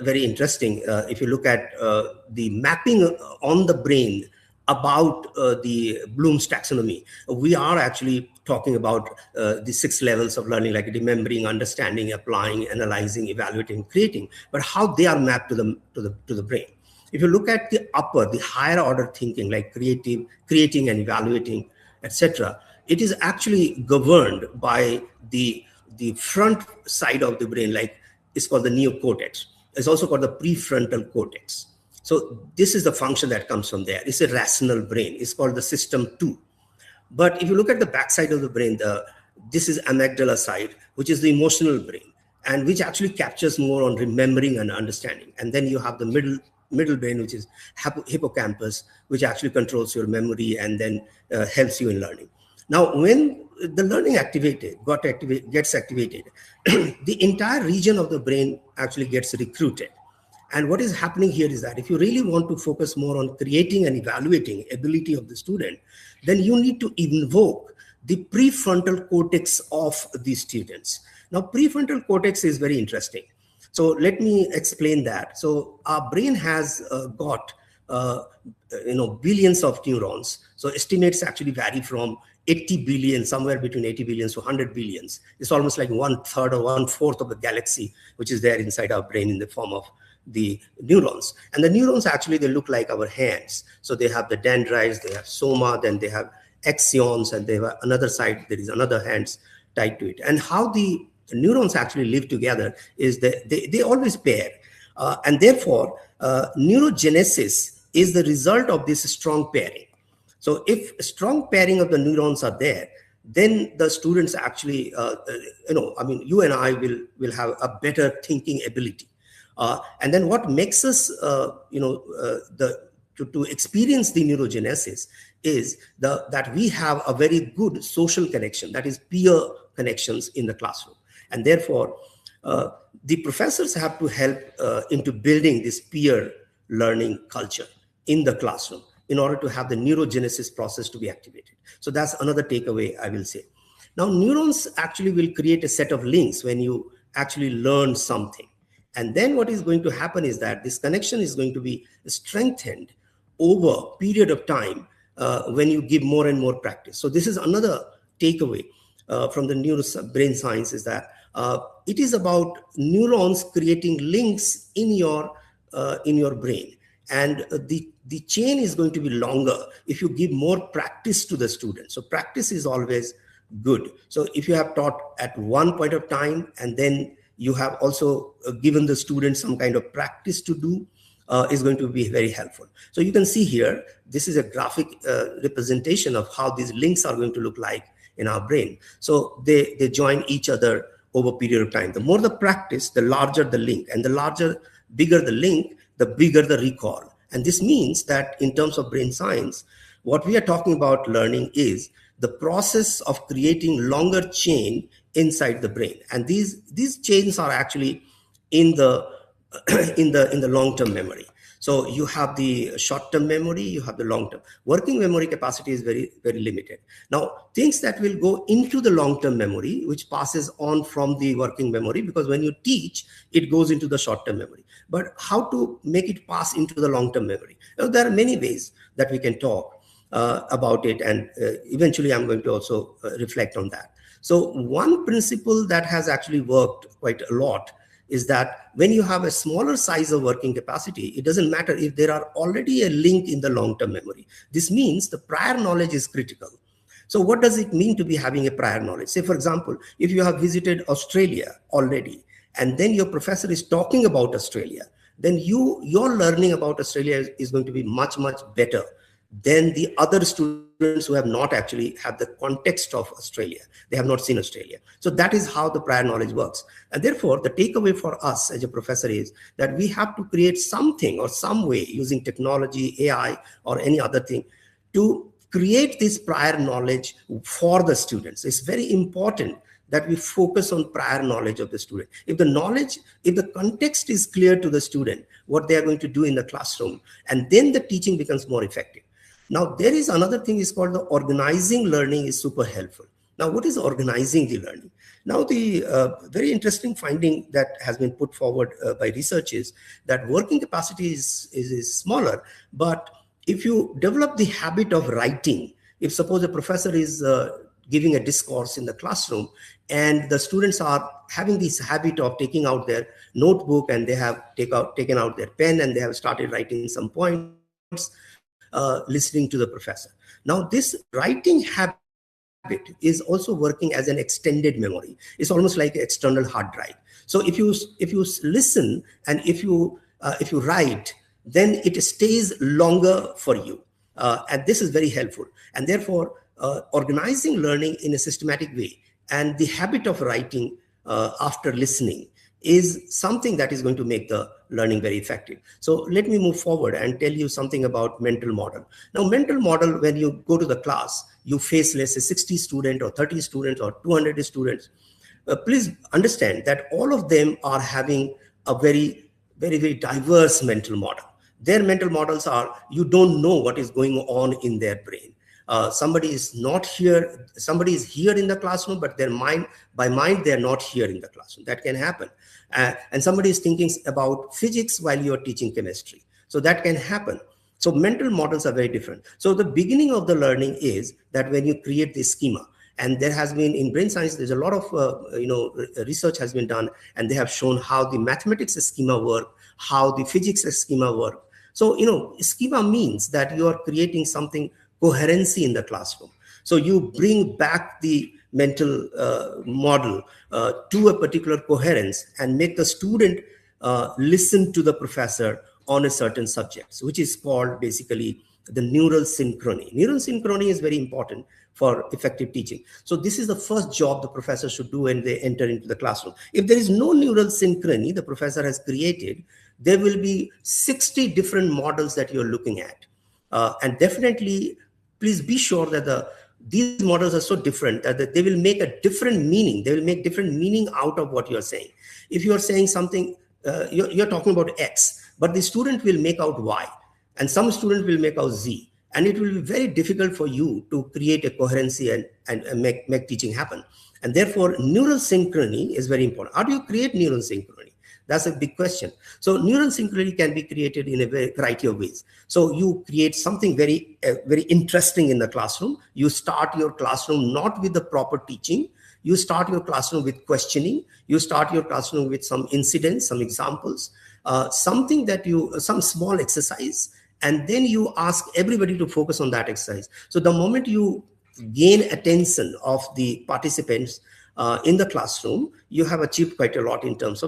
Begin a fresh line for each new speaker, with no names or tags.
Very interesting. If you look at the mapping on the brain about the Bloom's taxonomy, we are actually talking about the 6 levels of learning, like remembering, understanding, applying, analyzing, evaluating, creating, but how they are mapped to the brain. If you look at the upper, the higher order thinking, like creating and evaluating, etc., it is actually governed by the front side of the brain, like it's called the neocortex. It's also called the prefrontal cortex. So this is the function that comes from there. It's a rational brain. It's called the system 2. But if you look at the backside of the brain, this is amygdala side, which is the emotional brain, and which actually captures more on remembering and understanding. And then you have the middle brain, which is hippocampus, which actually controls your memory and then helps you in learning. Now, when the learning gets activated, the entire region of the brain actually gets recruited. And what is happening here is that if you really want to focus more on creating and evaluating ability of the student, then you need to invoke the prefrontal cortex of the students. Now, prefrontal cortex is very interesting. So let me explain that. So our brain has got billions of neurons. So estimates actually vary from 80 billion, somewhere between 80 billion to 100 billions. It's almost like 1/3 or 1/4 of the galaxy, which is there inside our brain in the form of the neurons. And the neurons actually, they look like our hands. So they have the dendrites, they have soma, then they have axons, and they have another side, there is another hands tied to it. And how the neurons actually live together is that they always pair. And therefore, neurogenesis is the result of this strong pairing. So if a strong pairing of the neurons are there, then the students actually, you and I will have a better thinking ability. And then what makes us, to experience the neurogenesis is that we have a very good social connection, that is peer connections in the classroom. And therefore, the professors have to help into building this peer learning culture in the classroom in order to have the neurogenesis process to be activated. So that's another takeaway I will say. Now, neurons actually will create a set of links when you actually learn something. And then what is going to happen is that this connection is going to be strengthened over a period of time when you give more and more practice. So this is another takeaway from the brain science, is that it is about neurons creating links in your brain. And the chain is going to be longer if you give more practice to the student. So practice is always good. So if you have taught at one point of time and then you have also given the student some kind of practice to do, is going to be very helpful. So you can see here, this is a graphic representation of how these links are going to look like in our brain. So they join each other over a period of time. The more the practice, the larger the link, and bigger the link, the bigger the recall. And this means that in terms of brain science, what we are talking about learning is the process of creating longer chain inside the brain. And these chains are actually in the long-term memory. So you have the short-term memory, you have the long-term. Working memory capacity is very, very limited. Now, things that will go into the long-term memory, which passes on from the working memory, because when you teach, it goes into the short-term memory. But how to make it pass into the long-term memory? Now, there are many ways that we can talk about it, and eventually I'm going to also reflect on that. So one principle that has actually worked quite a lot is that when you have a smaller size of working capacity, it doesn't matter if there are already a link in the long-term memory. This means the prior knowledge is critical. So what does it mean to be having a prior knowledge? Say, for example, if you have visited Australia already, and then your professor is talking about Australia, then your learning about Australia is going to be much, much better than the other students who have not actually had the context of Australia. They have not seen Australia. So that is how the prior knowledge works. And therefore, the takeaway for us as a professor is that we have to create something or some way using technology, AI, or any other thing to create this prior knowledge for the students. It's very important that we focus on prior knowledge of the student. If the context is clear to the student, what they are going to do in the classroom, and then the teaching becomes more effective. Now, there is another thing is called the organizing learning is super helpful. Now, what is organizing the learning? Now, the very interesting finding that has been put forward by research is that working capacity is smaller, but if you develop the habit of writing, if suppose a professor is giving a discourse in the classroom and the students are having this habit of taking out their notebook and they have taken out their pen and they have started writing some points, listening to the professor. Now, this writing habit is also working as an extended memory. It's almost like external hard drive. So if you listen and if you write, then it stays longer for you, and this is very helpful. And therefore, organizing learning in a systematic way and the habit of writing after listening is something that is going to make the learning very effective. So let me move forward and tell you something about mental model. Now, mental model, when you go to the class, you face, let's say, 60 students or 30 students or 200 students. Please understand that all of them are having a very, very, very diverse mental model. Their mental models are, you don't know what is going on in their brain. Somebody is not here, somebody is here in the classroom, but their mind, by mind, they're not here in the classroom. That can happen. And somebody is thinking about physics while you're teaching chemistry. So that can happen. So mental models are very different. So the beginning of the learning is that when you create this schema, and there has been in brain science, there's a lot of research has been done, and they have shown how the mathematics schema work, how the physics schema work. So schema means that you are creating something coherency in the classroom. So you bring back the mental model to a particular coherence and make the student listen to the professor on a certain subject, which is called basically the neural synchrony. Neural synchrony is very important for effective teaching. So this is the first job the professor should do when they enter into the classroom. If there is no neural synchrony the professor has created, there will be 60 different models that you're looking at. And definitely, please be sure that these models are so different that they will make a different meaning. They will make different meaning out of what you're saying. If you're saying something, you're talking about X, but the student will make out Y, and some student will make out Z. And it will be very difficult for you to create a coherency and make teaching happen. And therefore, neural synchrony is very important. How do you create neural synchrony? That's a big question. So neural synchrony can be created in a variety of ways. So you create something very, very interesting in the classroom. You start your classroom not with the proper teaching. You start your classroom with questioning. You start your classroom with some incidents, some examples, some small exercise. And then you ask everybody to focus on that exercise. So the moment you gain attention of the participants in the classroom, you have achieved quite a lot in terms of